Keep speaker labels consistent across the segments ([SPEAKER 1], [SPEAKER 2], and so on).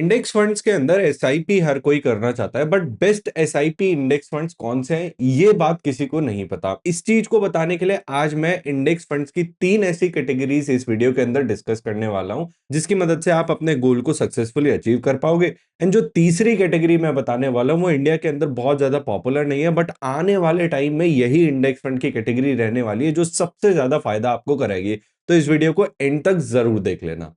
[SPEAKER 1] Index funds के अंदर SIP हर कोई करना चाहता है, but best SIP index funds कौन से हैं ये बात किसी को नहीं पता। इस चीज को बताने के लिए आज मैं इंडेक्स फंड्स की 3 ऐसी कैटेगरीज इस वीडियो के अंदर डिस्कस करने वाला हूं, जिसकी मदद से आप अपने गोल को सक्सेसफुली अचीव कर पाओगे। एंड जो तीसरी कैटेगरी मैं बताने वाला हूं वो इंडिया के अंदर बहुत ज्यादा पॉपुलर नहीं है, बट आने वाले टाइम में यही इंडेक्स फंड की कैटेगरी रहने वाली है जो सबसे ज्यादा फायदा आपको कराएगी। तो इस वीडियो को एंड तक जरूर देख लेना।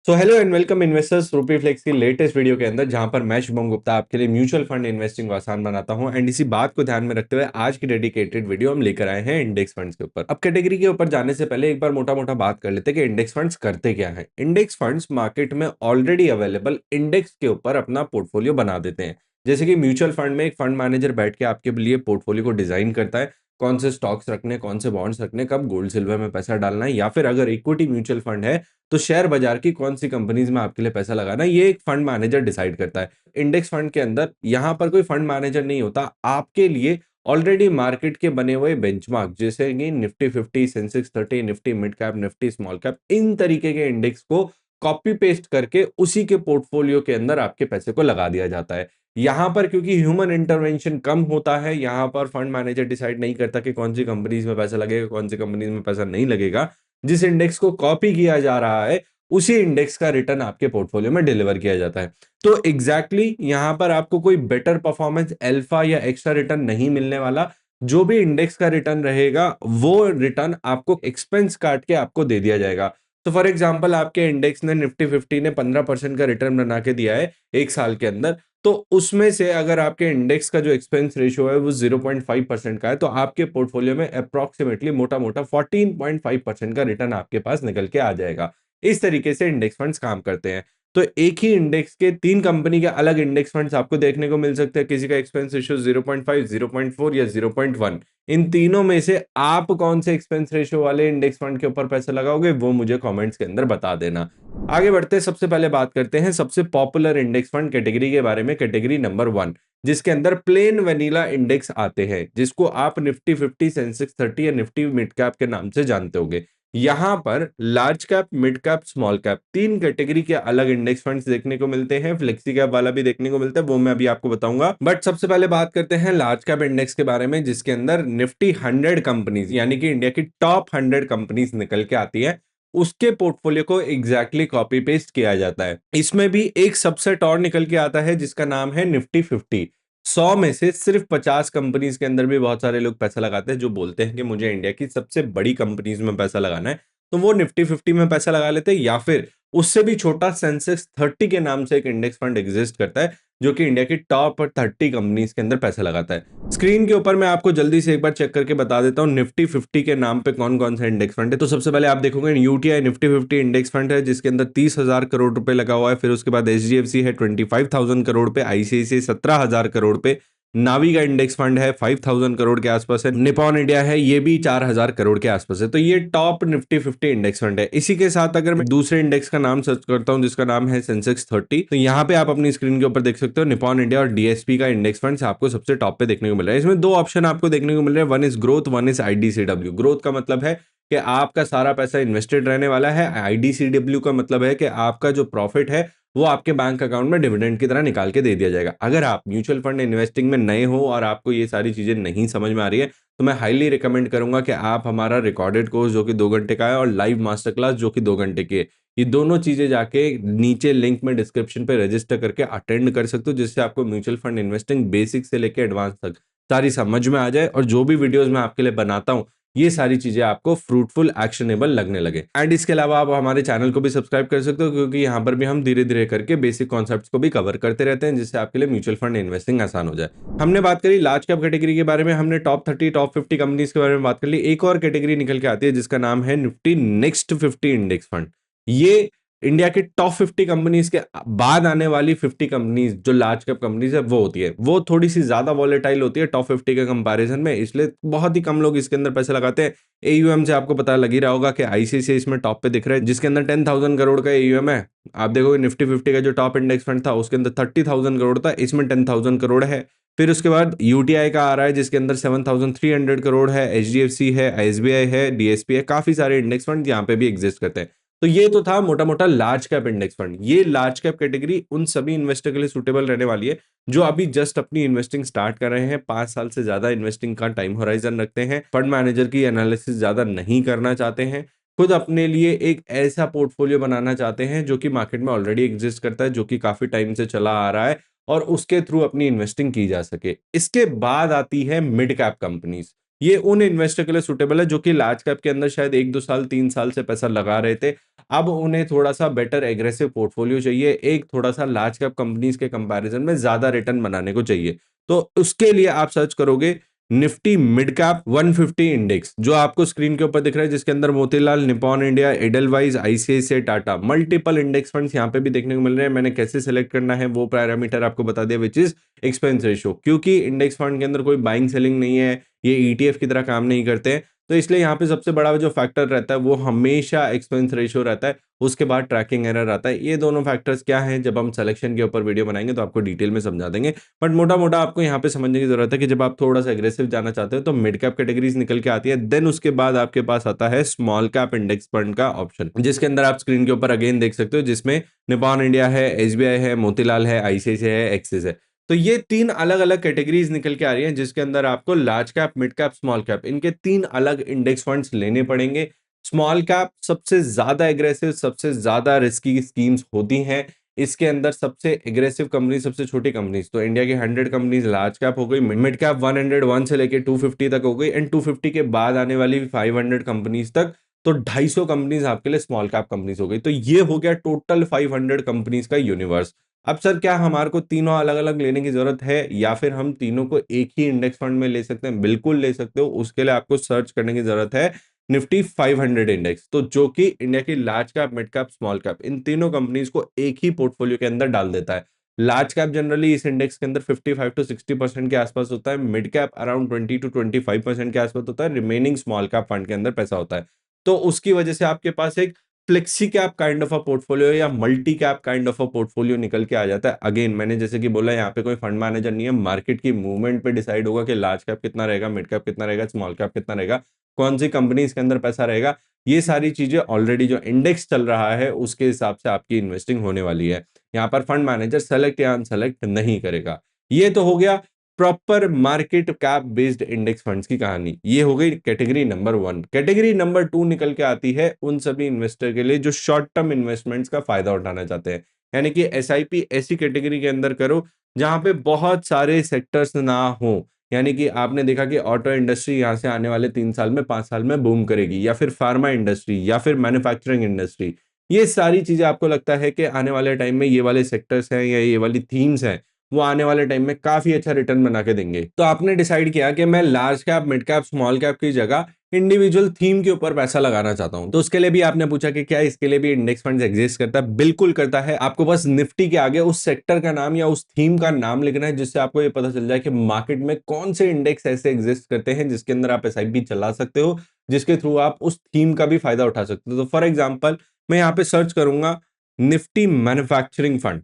[SPEAKER 1] So hello and welcome investors, रूपी फ्लेक्स की लेटेस्ट वीडियो के अंदर, जहां पर मैं शुभम गुप्ता आपके लिए म्यूचुअल फंड इन्वेस्टिंग को आसान बनाता हूं। एंड इसी बात को ध्यान में रखते हुए आज की डेडिकेटेड वीडियो हम लेकर आए हैं इंडेक्स फंड्स के ऊपर। अब कैटेगरी के ऊपर जाने से पहले एक बार मोटा मोटा बात कर लेते हैं कि इंडेक्स फंड्स करते क्या है। इंडेक्स फंड्स मार्केट में ऑलरेडी अवेलेबल इंडेक्स के ऊपर अपना पोर्टफोलियो बना देते हैं। जैसे कि म्यूचुअल फंड में एक फंड मैनेजर बैठ के आपके लिए पोर्टफोलियो को डिजाइन करता है, कौन से स्टॉक्स रखने, कौन से बॉन्ड्स रखने, कब गोल्ड सिल्वर में पैसा डालना है, या फिर अगर इक्विटी म्यूचुअल फंड है तो शेयर बाजार की कौन सी कंपनीज में आपके लिए पैसा लगाना है, ये एक फंड मैनेजर डिसाइड करता है। इंडेक्स फंड के अंदर यहां पर कोई फंड मैनेजर नहीं होता, आपके लिए ऑलरेडी मार्केट के बने हुए बेंचमार्क जैसे कि Nifty 50, Sensex 30, Nifty mid cap, Nifty small cap, इन तरीके के इंडेक्स को कॉपी पेस्ट करके उसी के पोर्टफोलियो के अंदर आपके पैसे को लगा दिया जाता है। यहां पर क्योंकि ह्यूमन इंटरवेंशन कम होता है, यहां पर फंड मैनेजर डिसाइड नहीं करता कि कौन सी कंपनीज में पैसा लगेगा, कौन सी कंपनीज में पैसा नहीं लगेगा। जिस इंडेक्स को कॉपी किया जा रहा है उसी इंडेक्स का रिटर्न आपके पोर्टफोलियो में डिलीवर किया जाता है। तो एग्जैक्टली यहां पर आपको कोई बेटर परफॉर्मेंस, अल्फा या एक्स्ट्रा रिटर्न नहीं मिलने वाला। जो भी इंडेक्स का रिटर्न रहेगा वो रिटर्न आपको एक्सपेंस काट के आपको दे दिया जाएगा। तो फॉर एग्जांपल आपके इंडेक्स ने, निफ्टी 50 ने 15% का रिटर्न बना के दिया है एक साल के अंदर, तो उसमें से अगर आपके इंडेक्स का जो एक्सपेंस रेशियो है वो 0.5% का है, तो आपके पोर्टफोलियो में अप्रोक्सीमेटली मोटा मोटा 14.5% का रिटर्न आपके पास निकल के आ जाएगा। इस तरीके से इंडेक्स फंड्स काम करते हैं। तो एक ही इंडेक्स के 3 कंपनी के अलग इंडेक्स फंड्स आपको देखने को मिल सकते हैं। किसी का एक्सपेंस रेशियो 0.5, 0.4 या 0.1। इन तीनों में से आप कौन से एक्सपेंस रेशियो वाले इंडेक्स फंड के ऊपर पैसा लगाओगे वो मुझे कमेंट्स के अंदर बता देना। आगे बढ़ते हैं, सबसे पहले बात करते हैं सबसे पॉपुलर इंडेक्स फंड कैटेगरी के बारे में, कैटेगरी नंबर 1, जिसके अंदर प्लेन वनीला इंडेक्स आते हैं, जिसको आप निफ्टी 50, सेंसेक्स 30 या निफ्टी मिड कैप के नाम से जानते होंगे। यहां पर large cap, mid cap, small cap, 3 category के अलग इंडेक्स फंड्स देखने को मिलते हैं। फ्लेक्सी कैप वाला भी देखने को मिलता है, वो मैं अभी आपको बताऊंगा। बट सबसे पहले बात करते हैं लार्ज कैप इंडेक्स के बारे में, जिसके अंदर निफ्टी 100 कंपनीज यानी कि इंडिया की टॉप 100 कंपनीज निकल के आती है। उसके पोर्टफोलियो को एग्जैक्टली कॉपी पेस्ट किया जाता है। इसमें भी एक सबसेट और निकल के आता है जिसका नाम है निफ्टी 50। 100 में से सिर्फ 50 कंपनीज के अंदर भी बहुत सारे लोग पैसा लगाते हैं जो बोलते हैं कि मुझे इंडिया की सबसे बड़ी कंपनीज में पैसा लगाना है, तो वो निफ्टी 50 में पैसा लगा लेते हैं। या फिर उससे भी छोटा सेंसेक्स 30 के नाम से एक इंडेक्स फंड एग्जिस्ट करता है जो कि इंडिया की टॉप 30 कंपनीज के अंदर पैसा लगाता है। स्क्रीन के ऊपर मैं आपको जल्दी से एक बार चेक करके बता देता हूँ निफ्टी 50 के नाम पे कौन कौन सा इंडेक्स फंड है। तो सबसे पहले आप देखोगे यूटीआई निफ्टी 50 इंडेक्स फंड है, जिसके अंदर 30,000 करोड़ रुपए लगा हुआ है। फिर उसके बाद एचडीएफसी है 25,000 करोड़ पे, आईसीआईसीआई 17,000 करोड़ पे, नावी का इंडेक्स फंड है 5,000 करोड़ के आसपास है, निपॉन इंडिया है ये भी 4,000 करोड़ के आसपास है। तो ये टॉप निफ्टी 50 इंडेक्स फंड है। इसी के साथ अगर मैं दूसरे इंडेक्स का नाम सर्च करता हूं जिसका नाम है सेंसेक्स 30, तो यहाँ पे आप अपनी स्क्रीन के ऊपर देख सकते हो निपॉन इंडिया और डीएसपी का इंडेक्स फंड आपको सबसे टॉप पे देखने को मिल रहा है। इसमें 2 ऑप्शन आपको देखने को मिल रहे हैं, one is growth, one is IDCW. Growth का मतलब है कि आपका सारा पैसा इन्वेस्टेड रहने वाला है। आईडीसीडब्ल्यू का मतलब है कि आपका जो प्रॉफिट है वो आपके बैंक अकाउंट में डिविडेंड की तरह निकाल के दे दिया जाएगा। अगर आप म्यूचुअल फंड इन्वेस्टिंग में नए हो और आपको ये सारी चीजें नहीं समझ में आ रही है, तो मैं हाईली रिकमेंड करूंगा कि आप हमारा रिकॉर्डेड कोर्स जो कि 2 घंटे का है और लाइव मास्टर क्लास जो कि 2 घंटे की है, ये दोनों चीजें जाके नीचे लिंक में डिस्क्रिप्शन पे रजिस्टर करके अटेंड कर सकते हो, जिससे आपको म्यूचुअल फंड इन्वेस्टिंग बेसिक से लेकर एडवांस तक सारी समझ में आ जाए और जो भी वीडियोस मैं आपके लिए बनाता हूँ ये सारी चीजें आपको फ्रूटफुल, एक्शनेबल लगने लगे। एंड इसके अलावा आप हमारे चैनल को भी सब्सक्राइब कर सकते हो, क्योंकि यहाँ पर भी हम धीरे धीरे करके बेसिक कॉन्सेप्ट्स को भी कवर करते रहते हैं, जिससे आपके लिए म्यूचुअल फंड इन्वेस्टिंग आसान हो जाए। हमने बात करी लार्ज कैप कैटेगरी के बारे में, हमने टॉप 30, टॉप 50 कंपनीज के बारे में बात कर ली। एक और कैटेगरी निकल के आती है जिसका नाम है निफ्टी नेक्स्ट 50 इंडेक्स फंड। ये इंडिया की टॉप 50 कंपनीज के बाद आने वाली 50 कंपनीज जो लार्ज कैप कंपनीज है वो होती है, वो थोड़ी सी ज्यादा वॉलेटाइल होती है टॉप 50 के कंपैरिजन में, इसलिए बहुत ही कम लोग इसके अंदर पैसे लगाते हैं। एयूएम से आपको पता लग ही रहा होगा कि आईसीआईसीआई इसमें टॉप पे दिख रहा है, जिसके अंदर 10,000 करोड़ का एयूएम है। आप देखोगे निफ्टी 50 का जो टॉप इंडेक्स फंड था उसके अंदर 30,000 करोड़ था, इसमें 10,000 करोड़ है। फिर उसके बाद यूटीआई का आ रहा है जिसके अंदर 7,300 करोड़ है, एचडीएफसी है, एसबीआई है, डीएसपी है, काफी सारे इंडेक्स फंड यहाँ पे भी एग्जिस्ट करते हैं। तो ये तो था मोटा-मोटा लार्ज कैप इंडेक्स फंड। ये लार्ज कैप कैटेगरी उन सभी इन्वेस्टर के लिए सूटेबल रहने वाली है, जो अभी जस्ट अपनी इन्वेस्टिंग स्टार्ट कर रहे हैं, 5 साल से ज़्यादा इन्वेस्टिंग का टाइम होराइज़न रखते हैं, फंड मैनेजर की एनालिसिस ज़्यादा नहीं करना चाहते हैं, खुद अपने लिए एक ऐसा पोर्टफोलियो बनाना चाहते हैं, जो कि मार्केट में ऑलरेडी एक्जिस्ट करता है, जो कि काफ़ी टाइम से चला आ रहा है और उसके थ्रू अपनी इन्वेस्टिंग की जा सके। इसके बाद आती है मिड कैप कंपनीज़। ये उन इन्वेस्टर के लिए सूटेबल है, जो कि लार्ज कैप के अंदर शायद 1-2 साल, 3 साल से पैसा लगा रहे थे। अब उन्हें थोड़ा-सा बेटर एग्रेसिव पोर्टफोलियो चाहिए, एक थोड़ा-सा लार्ज कैप कंपनीज़ के कंपैरिज़न में ज़्यादा रिटर्न बनाने को चाहिए। तो उसके लिए आप सर्च करोगे निफ्टी मिड कैप 150 इंडेक्स, जो आपको स्क्रीन के ऊपर दिख रहा है, जिसके अंदर Motilal, Nippon India, Edelweiss, ICICI, Tata, multiple index funds यहाँ पे भी देखने को मिल रहे हैं। मैंने कैसे सेलेक्ट करना है वो पैरामीटर आपको बता दिया, व्हिच इज़ एक्सपेंस रेशियो, क्योंकि इंडेक्स फंड के अंदर कोई बाइंग सेलिंग नहीं है, ये ईटीएफ की तरह काम नहीं करते हैं। तो इसलिए यहाँ पे सबसे बड़ा जो फैक्टर रहता है वो हमेशा एक्सपेंस रेशियो रहता है, उसके बाद ट्रैकिंग एरर आता है। ये दोनों फैक्टर्स क्या हैं, जब हम सिलेक्शन के ऊपर वीडियो बनाएँगे तो आपको डिटेल में समझा देंगे। बट मोटा-मोटा आपको यहाँ पे समझने की ज़रूरत है कि जब आप थोड़ा-सा एग्रेसिव जाना चाहते हो तो मिड कैप कैटेगरीज़ निकल के आती है। देन उसके बाद आपके पास आता है स्मॉल कैप इंडेक्स फंड का ऑप्शन, जिसके अंदर आप स्क्रीन के ऊपर अगेन देख सकते हो, जिसमें निप्पॉन इंडिया है, एसबीआई है, मोतीलाल है, आईसीआईसीआई है, एक्सिस है। तो ये 3 अलग-अलग कैटेगरीज़ निकल के आ रही हैं, जिसके अंदर आपको large cap, mid cap, small cap, इनके 3 अलग इंडेक्स फंड्स लेने पड़ेंगे। स्मॉल कैप सबसे ज़्यादा एग्रेसिव, सबसे ज़्यादा रिस्की स्कीम्स होती हैं। इसके अंदर सबसे एग्रेसिव कंपनी, सबसे छोटी कंपनीज़, तो इंडिया की 100 कंपनीज़ लार्ज कैप हो गई, मिड कैप 101 से लेके 250 तक हो गई एंड 250 के बाद आने वाली 500 कंपनीज़ तक, तो 250 कंपनीज़ आपके लिए स्मॉल कैप कंपनीज़ हो गई। तो ये हो गया टोटल 500 कंपनीज़ का यूनिवर्स। अब सर क्या हमारे को तीनों अलग-अलग लेने की ज़रूरत है या फिर हम तीनों को एक ही इंडेक्स फंड में ले सकते हैं? बिल्कुल ले सकते हो। उसके लिए आपको सर्च करने की ज़रूरत है निफ्टी 500 इंडेक्स, तो जो कि इंडिया की large cap, mid cap, small cap, इन तीनों कंपनीज़ को एक ही पोर्टफोलियो के अंदर डाल देता है। लार्ज कैप जनरली इस इंडेक्स के अंदर 55 टू 60% के आसपास होता है, मिड कैप अराउंड 20 टू 25% के आसपास होता है, रिमेनिंग स्मॉल कैप फंड के अंदर पैसा होता है। तो उसकी वजह से आपके पास एक flexi cap kind of a portfolio या multi cap kind of a portfolio निकल के आ जाता है। अगेन मैंने जैसे कि बोला, यहाँ पे कोई फंड मैनेजर नहीं है, मार्केट की मूवमेंट पे डिसाइड होगा कि लार्ज कैप कितना रहेगा, मिड कैप कितना रहेगा, स्मॉल कैप कितना रहेगा, कौन सी कंपनी इसके अंदर पैसा रहेगा। ये सारी चीजें ऑलरेडी जो इंडेक्स चल रहा है उसके हिसाब से आपकी इन्वेस्टिंग होने वाली है। यहाँ पर फंड मैनेजर सेलेक्ट या अनसेलेक्ट नहीं करेगा। ये तो हो गया proper market cap based index funds की कहानी। ये हो गई कैटेगरी नंबर 1। कैटेगरी नंबर 2 निकल के आती है उन सभी इन्वेस्टर के लिए जो शॉर्ट टर्म इन्वेस्टमेंट्स का फायदा उठाना चाहते हैं। यानी कि एसआईपी ऐसी कैटेगरी के अंदर करो जहां पे बहुत सारे सेक्टर्स ना हो। यानी कि आपने देखा कि ऑटो इंडस्ट्री यहाँ से आने वाले 3 साल में, 5 साल में बूम करेगी, या फिर फार्मा इंडस्ट्री, या फिर मैन्युफैक्चरिंग इंडस्ट्री। ये सारी चीजें आपको लगता है कि आने वाले टाइम में ये वाले सेक्टर्स हैं या ये वाली थीम्स हैं, वो आने वाले टाइम में काफ़ी अच्छा रिटर्न बना के देंगे। तो आपने डिसाइड किया कि मैं large cap, mid cap, small cap की जगह इंडिविजुअल थीम के ऊपर पैसा लगाना चाहता हूं। तो उसके लिए भी आपने पूछा कि क्या इसके लिए भी इंडेक्स फंड्स एग्जिस्ट करता है? बिल्कुल करता है। आपको बस निफ्टी के आगे उस सेक्टर का नाम या उस थीम का नाम लिखना है, जिससे आपको ये पता चल जाए कि मार्केट में कौन से इंडेक्स ऐसे एग्जिस्ट करते हैं जिसके अंदर आप एसआईपी चला सकते हो, जिसके थ्रू आप उस थीम का भी फायदा उठा सकते हो। तो फॉर एग्जाम्पल मैं यहाँ पे सर्च करूंगा निफ्टी मैन्युफैक्चरिंग फंड।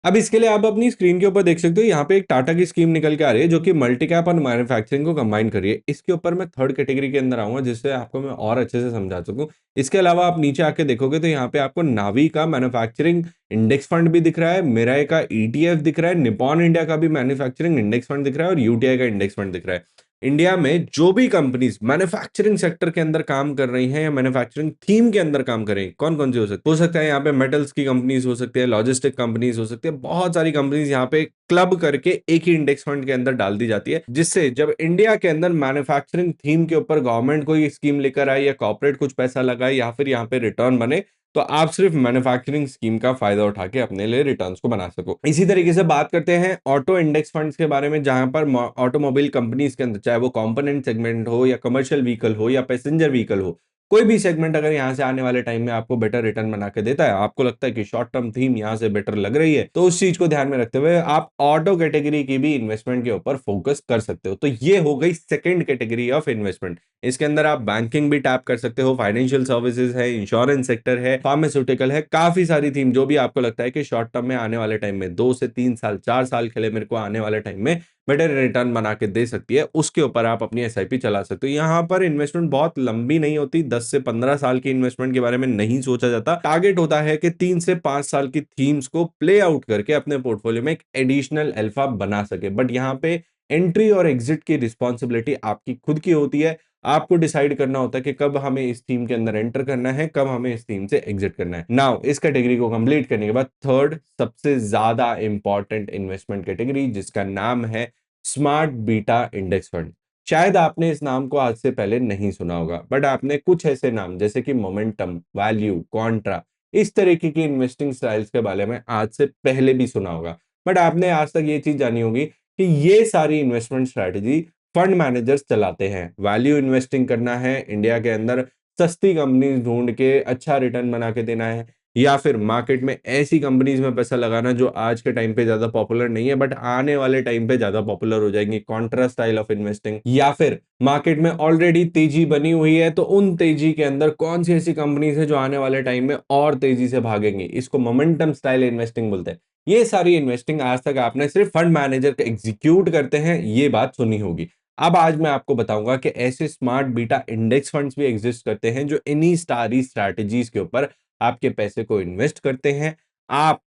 [SPEAKER 1] अब इसके लिए आप अपनी स्क्रीन के ऊपर देख सकते हो, यहाँ पे एक टाटा की स्कीम निकल के आ रही है जो कि मल्टी कैप और मैन्युफैक्चरिंग को कंबाइन कर रही है। इसके ऊपर मैं थर्ड कैटेगरी के अंदर आऊंगा, जिससे आपको मैं और अच्छे से समझा सकूं। इसके अलावा आप नीचे आके देखोगे तो यहाँ पे आपको नावी का मैन्युफैक्चरिंग इंडेक्स फंड भी दिख रहा है, मिराई का ईटीएफ दिख रहा है, निप्पॉन इंडिया का भी मैन्युफैक्चरिंग इंडेक्स फंड दिख रहा है और यूटीआई का इंडेक्स फंड दिख रहा है। इंडिया में जो भी कंपनीज मैन्युफैक्चरिंग सेक्टर के अंदर काम कर रही हैं या मैन्युफैक्चरिंग थीम के अंदर काम कर रही हैं, कौन कौन सी हो सकता है यहाँ पे मेटल्स की कंपनीज हो सकती है, लॉजिस्टिक कंपनीज हो सकती है, बहुत सारी कंपनीज यहाँ पे क्लब करके एक ही इंडेक्स फंड के अंदर डाल दी जाती है, जिससे जब इंडिया के अंदर मैन्युफैक्चरिंग थीम के ऊपर गवर्नमेंट कोई स्कीम लेकर आए या कॉर्पोरेट कुछ पैसा लगाए या फिर यहाँ पे रिटर्न बने, तो आप सिर्फ मैन्युफैक्चरिंग स्कीम का फायदा उठा के अपने लिए रिटर्न्स को बना सको। इसी तरीके से बात करते हैं ऑटो इंडेक्स फंड्स के बारे में, जहां पर ऑटोमोबाइल कंपनीज के अंदर, चाहे वो कंपोनेंट सेगमेंट हो या कमर्शियल व्हीकल हो या पैसेंजर व्हीकल हो, कोई भी सेगमेंट अगर यहाँ से आने वाले टाइम में आपको बेटर रिटर्न बना के देता है, आपको लगता है कि शॉर्ट टर्म थीम यहाँ से बेटर लग रही है, तो उस चीज को ध्यान में रखते हुए आप ऑटो कैटेगरी की भी इन्वेस्टमेंट के ऊपर फोकस कर सकते हो। तो ये हो गई सेकंड कैटेगरी ऑफ इन्वेस्टमेंट। इसके अंदर आप बैंकिंग भी टैप कर सकते हो, फाइनेंशियल सर्विसेज है, इंश्योरेंस सेक्टर है, फार्मास्यूटिकल है, काफी सारी थीम जो भी आपको लगता है कि शॉर्ट टर्म में आने वाले टाइम में 2 से 3 साल, 4 साल के लिए मेरे को आने वाले टाइम में बेटर रिटर्न बना के दे सकती है, उसके ऊपर आप अपनी एसआईपी चला सकते हो। यहाँ पर इन्वेस्टमेंट बहुत लंबी नहीं होती, 10 से 15 साल की इन्वेस्टमेंट के बारे में नहीं सोचा जाता। टारगेट होता है कि 3 से 5 साल की थीम्स को प्ले आउट करके अपने पोर्टफोलियो में एक एडिशनल अल्फा बना सके। बट यहाँ पे एंट्री और एग्जिट की रिस्पॉन्सिबिलिटी आपकी खुद की होती है। आपको डिसाइड करना होता है कि कब हमें इस थीम के अंदर एंटर करना है, कब हमें इस थीम से एग्जिट करना है। नाउ इस कैटेगरी को कंप्लीट करने के बाद थर्ड सबसे ज्यादा इंपॉर्टेंट इन्वेस्टमेंट कैटेगरी, जिसका नाम है स्मार्ट बीटा इंडेक्स फंड। शायद आपने इस नाम को आज से पहले नहीं सुना होगा, बट आपने कुछ ऐसे नाम जैसे कि मोमेंटम, वैल्यू, कॉन्ट्रा, इस तरीके की इन्वेस्टिंग स्टाइल्स के बारे में आज से पहले भी सुना होगा। बट आपने आज तक ये चीज जानी होगी कि ये सारी इन्वेस्टमेंट स्ट्रैटेजी फंड मैनेजर्स चलाते हैं। वैल्यू इन्वेस्टिंग करना है, इंडिया के अंदर सस्ती कंपनीज ढूंढ के अच्छा रिटर्न बना के देना है, या फिर मार्केट में ऐसी कंपनीज में पैसा लगाना जो आज के टाइम पे ज्यादा पॉपुलर नहीं है बट आने वाले टाइम पे ज्यादा पॉपुलर हो जाएंगी, कॉन्ट्रा स्टाइल ऑफ इन्वेस्टिंग। या फिर मार्केट में ऑलरेडी तेजी बनी हुई है तो उन तेजी के अंदर कौन सी ऐसी कंपनीज है जो आने वाले टाइम में और तेजी से भागेंगी, इसको मोमेंटम स्टाइल इन्वेस्टिंग बोलते हैं। ये सारी इन्वेस्टिंग आज तक आपने सिर्फ फंड मैनेजर एग्जीक्यूट करते हैं ये बात सुनी होगी। अब आज मैं आपको बताऊंगा कि ऐसे स्मार्ट बीटा इंडेक्स फंड्स भी एग्जिस्ट करते हैं जो इन्हीं सारी स्ट्रैटेजीज के ऊपर आपके पैसे को इन्वेस्ट करते हैं। आप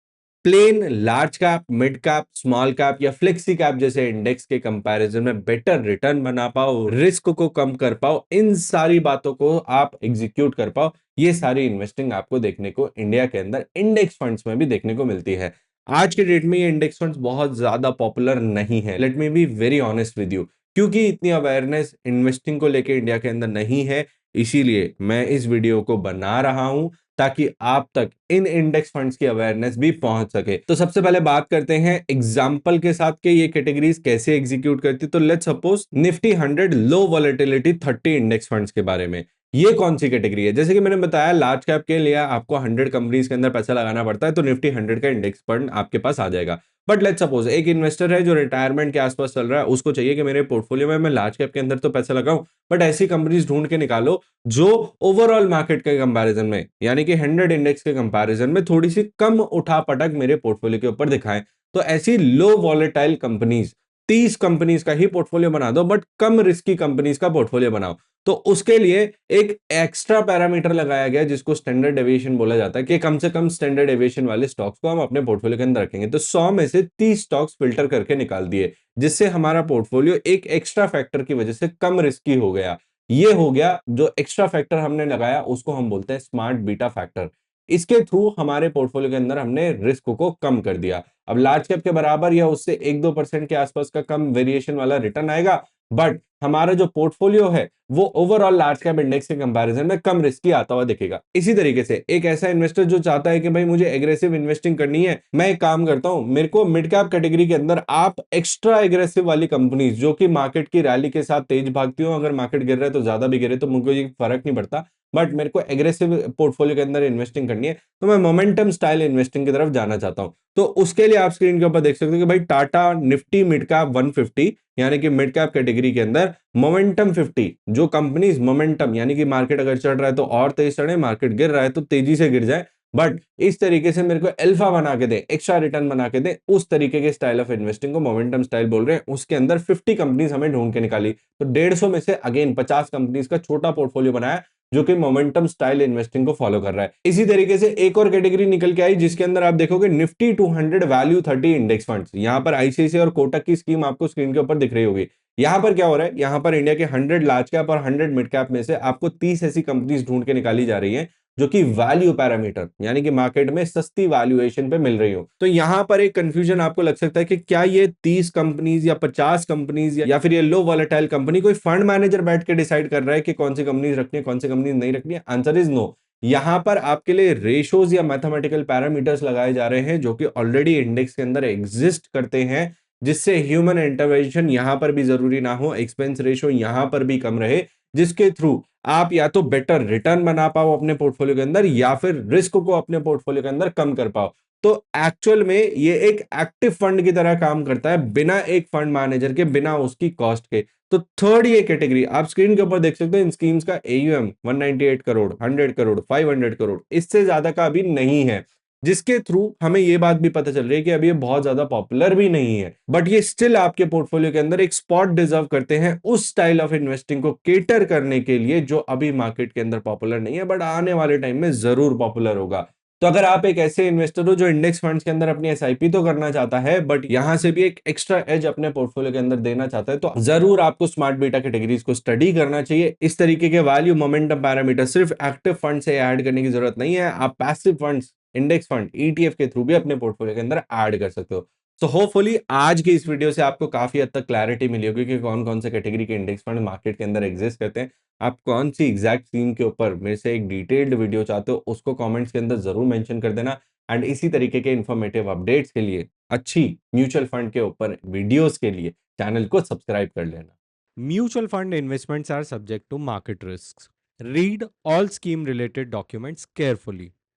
[SPEAKER 1] plain large cap, mid cap, small cap या फ्लेक्सी कैप जैसे इंडेक्स के कंपैरिजन में बेटर रिटर्न बना पाओ, रिस्क को कम कर पाओ, इन सारी बातों को आप एग्जीक्यूट कर पाओ। ये सारी इन्वेस्टिंग आपको देखने को इंडिया के अंदर इंडेक्स फंड्स में भी देखने को मिलती है। आज के डेट में ये इंडेक्स फंड्स बहुत ज्यादा पॉपुलर नहीं है, let me be very honest with you, क्योंकि इतनी अवेयरनेस इन्वेस्टिंग को लेके इंडिया के अंदर नहीं है। इसीलिए मैं इस वीडियो को बना रहा हूं ताकि आप तक इन इंडेक्स फंड्स की अवेयरनेस भी पहुंच सके। तो सबसे पहले बात करते हैं एग्जांपल के साथ कि ये कैटेगरीज कैसे एग्जीक्यूट करती। तो let's suppose Nifty 100 low volatility 30 index funds के बारे में। ये कौन सी कैटेगरी है? जैसे कि मैंने बताया, लार्ज कैप के लिए आपको 100 कंपनीज के अंदर पैसा लगाना पड़ता है, तो निफ्टी 100 का इंडेक्स फंड आपके पास आ जाएगा। बट लेट्स सपोज एक इन्वेस्टर है जो रिटायरमेंट के आसपास चल रहा है, उसको चाहिए कि मेरे पोर्टफोलियो में मैं लार्ज कैप के अंदर तो पैसा लगाऊं, बट ऐसी कंपनीज ढूंढ के निकालो जो ओवरऑल मार्केट के कंपैरिजन में, यानी कि 100 इंडेक्स के कंपैरिजन में थोड़ी सी कम उठापटक मेरे पोर्टफोलियो के ऊपर दिखाएं। तो ऐसी लो वॉलेटाइल कंपनीज, 30 कंपनीज का ही पोर्टफोलियो बना दो, बट कम रिस्की कंपनीज का पोर्टफोलियो बनाओ। तो उसके लिए एक एक्स्ट्रा पैरामीटर लगाया गया जिसको स्टैंडर्ड डेविएशन बोला जाता है, कि कम से कम स्टैंडर्ड डेविएशन वाले स्टॉक्स को हम अपने पोर्टफोलियो के अंदर रखेंगे। तो 100 में से 30 स्टॉक्स फिल्टर करके निकाल दिए, जिससे हमारा पोर्टफोलियो एक एक्स्ट्रा फैक्टर की वजह से कम रिस्की हो गया। ये हो गया, जो एक्स्ट्रा फैक्टर हमने लगाया उसको हम बोलते हैं स्मार्ट बीटा फैक्टर। इसके थ्रू हमारे पोर्टफोलियो के अंदर हमने रिस्क को कम कर दिया। अब लार्ज कैप के बराबर या उससे 1-2% के आसपास का कम वेरिएशन वाला रिटर्न आएगा, बट हमारा जो पोर्टफोलियो है वो ओवरऑल लार्ज कैप इंडेक्स के कंपैरिजन में कम रिस्की आता हुआ दिखेगा। इसी तरीके से एक ऐसा इन्वेस्टर जो चाहता है कि भाई मुझे एग्रेसिव इन्वेस्टिंग करनी है, मैं एक काम करता हूं, मेरे को मिड कैप कैटेगरी के अंदर आप एक्स्ट्रा एग्रेसिव वाली कंपनीज जो कि मार्केट की रैली के साथ तेज भागती हो, अगर मार्केट गिर रहा है तो ज्यादा भी गिरे तो मुझको ये फर्क नहीं पड़ता, बट मेरे को एग्रेसिव पोर्टफोलियो के अंदर इन्वेस्टिंग करनी है, तो मैं मोमेंटम स्टाइल इन्वेस्टिंग की तरफ जाना चाहता हूं। तो उसके लिए आप स्क्रीन के ऊपर देख सकते हो कि भाई टाटा निफ्टी मिड कैप 150, यानी कि मिड कैप कैटेगरी के अंदर मोमेंटम 50, जो कंपनीज मोमेंटम यानी कि मार्केट अगर चढ़ रहा है तो और तेज चढ़े, मार्केट गिर रहा है तो तेजी से गिर जाए, बट इस तरीके से मेरे को अल्फा बना के दे, एक्स्ट्रा रिटर्न बना के दे, उस तरीके के स्टाइल ऑफ इन्वेस्टिंग को मोमेंटम स्टाइल बोल रहे हैं। उसके अंदर 50 कंपनीज हमें ढूंढ के निकाली, तो 150 में से अगेन 50 कंपनीज का छोटा पोर्टफोलियो बनाया जो कि मोमेंटम स्टाइल इन्वेस्टिंग को फॉलो कर रहा है। इसी तरीके से एक और कैटेगरी निकल के आई जिसके अंदर आप देखोगे निफ्टी 200 वैल्यू 30 इंडेक्स फंड्स। यहां पर आईसीआईसीआई और कोटक की स्कीम आपको स्क्रीन के ऊपर दिख रही होगी। यहां पर क्या हो रहा है, यहां पर इंडिया के 100 लार्ज कैप और 100 मिड कैप में से आपको 30 ऐसी कंपनीज ढूंढ के निकाली जा रही है जो कि वैल्यू पैरामीटर यानी कि मार्केट में सस्ती वैल्यूएशन पे मिल रही हो। तो यहां पर एक कंफ्यूजन आपको लग सकता है कि क्या ये 30 कंपनीज या 50 कंपनीज या फिर ये लो वॉलेटाइल कंपनी कोई फंड मैनेजर बैठ के डिसाइड कर रहा है कि कौन सी कंपनीज रखनी है, कौन सी कंपनीज नहीं रखनी है? Answer is no. यहां पर आपके लिए रेशोज या मैथमेटिकल पैरामीटर्स लगाए जा रहे हैं जो कि ऑलरेडी इंडेक्स के अंदर एग्जिस्ट करते हैं, जिससे ह्यूमन इंटरवेंशन यहां पर भी जरूरी ना हो, एक्सपेंस रेशो यहां पर भी कम रहे, जिसके थ्रू आप या तो बेटर रिटर्न बना पाओ अपने पोर्टफोलियो के अंदर या फिर रिस्क को अपने पोर्टफोलियो के अंदर कम कर पाओ। तो एक्चुअल में ये एक एक्टिव फंड की तरह काम करता है, बिना एक फंड मैनेजर के, बिना उसकी कॉस्ट के। तो थर्ड ये कैटेगरी आप स्क्रीन के ऊपर देख सकते हो, इन स्कीम्स का एयूएम 198 करोड़, 100 करोड़, 500 करोड़, इससे ज्यादा का अभी नहीं है। जिसके थ्रू हमें ये बात भी पता चल रही है कि अब ये बहुत ज्यादा पॉपुलर भी नहीं है, बट ये स्टिल आपके पोर्टफोलियो के अंदर एक स्पॉट डिजर्व करते हैं उस स्टाइल ऑफ इन्वेस्टिंग को केटर करने के लिए जो अभी मार्केट के अंदर पॉपुलर नहीं है, बट आने वाले टाइम में जरूर पॉपुलर होगा। तो अगर आप एक ऐसे इन्वेस्टर हो जो इंडेक्स फंड्स के अंदर अपनी एसआईपी तो करना चाहता है, बट यहां से भी एक एक्स्ट्रा एज अपने पोर्टफोलियो के अंदर देना चाहता है, तो जरूर आपको स्मार्ट बीटा कैटेगरीज को स्टडी करना चाहिए। इस तरीके के वैल्यू मोमेंटम पैरामीटर सिर्फ एक्टिव फंड से ऐड करने की जरूरत नहीं है, आप passive funds, index fund, ETF के थ्रू भी अपने पोर्टफोलियो के अंदर ऐड कर सकते हो। सो होपफुली आज की इस वीडियो से आपको काफी हद तक क्लैरिटी मिली होगी कि कौन कौन से कैटेगरी के इंडेक्स फंड मार्केट के अंदर एग्जिस्ट करते हैं। आप कौन सी एग्जैक्ट थीम के ऊपर मेरे से एक डिटेल्ड वीडियो चाहते हो, उसको कमेंट्स के अंदर जरूर मेंशन कर देना। एंड इसी तरीके के इंफॉर्मेटिव अपडेट्स के लिए, अच्छी म्यूचुअल फंड के ऊपर वीडियोस के लिए चैनल को सब्सक्राइब कर लेना। Mutual fund investments are subject to market risk. Read all scheme related documents carefully.